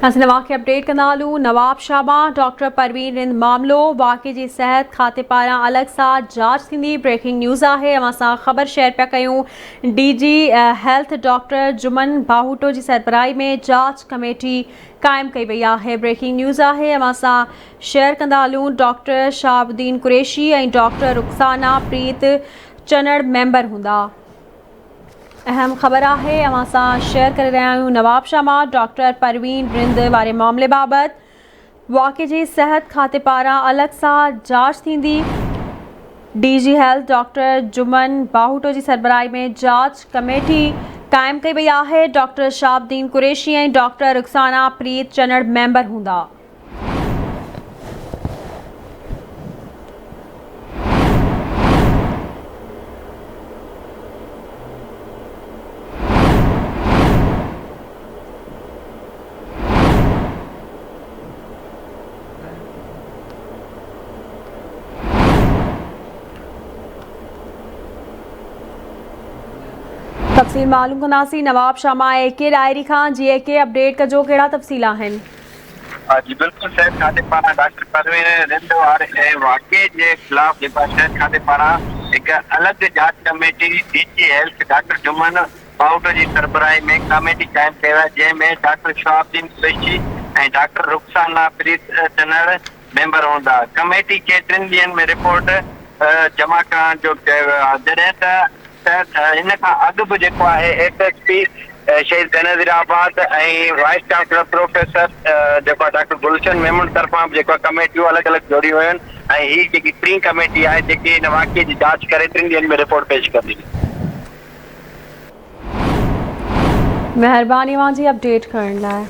असां वाक़े update कंदालूं। Nawab Shah doctor Parveen Rind मामलो वाक़े जी सिहत खाते पारां अलॻि सां जांच थींदी। ब्रेकिंग न्यूज़ आहे, अवां सां ख़बर शेयर पिया कयूं। DG health doctor Juman Bahuto जी सरबराही में जांच कमेटी क़ाइमु कई वई आहे। ब्रेकिंग न्यूज़ आहे, अवां सां शेयर कंदालूं। डॉक्टर शाहबुद्दीन कुरैशी ऐं डॉक्टर रुखसाना प्रीत चनड़ मेंबर हूंदा। अहम ख़बर आहे, अवां सां शेयर करे रहिया आहियूं। नवाब शाह डॉक्टर परवीन रिंद वारे मामले बाबति वाक़े जी सिहत खाते पारां अलॻि सां जांच थींदी। DG health doctor Juman Bahuto जी सरबराही में जांच कमेटी क़ाइमु कई वई आहे। डॉक्टर शाहबुद्दीन कुरैशी ऐं डॉक्टर रुखसाना प्रीत चनड़ मेंबर हूंदा। तफ़सील मालूम कंदासीं। नवाब शाह AK डायरी खां। जी AK अपडेट कजो, कहिड़ा तफ़सील आहिनि? जी बिल्कुल, सिहत खाते पारां डॉक्टर परवीन रिंद वारे वाक़े के खिलाफ सिहत खाते पारां एक अलग जांच committee DG health doctor Juman Bahuto जी सरबराही में कमेटी कायम कई है, जैमें डॉक्टर शाहबुद्दीन कुरैशी ऐं डॉक्टर रुखसाना प्रीत चनड़ मेंबर होंदा। कमेटी के 3 ॾींहनि में रिपोर्ट जमा करण जो चयो आहे। जॾहिं त इन खां अॻु बि जेको आहे SHP शहीद बेनज़ीराबाद ऐं वाइस चांसलर प्रोफेसर जेको डॉक्टर गुलशन मेमन तरफ़ां बि जेको कमेटियूं अलॻि अलॻि जोड़ियूं हुयूं ऐं हीअ जेकी टीं कमेटी आहे जेकी हिन वाक़े जी जांच करे 3 ॾींहनि में रिपोर्ट पेश कंदी। महिरबानी जी अपडेट करण लाइ।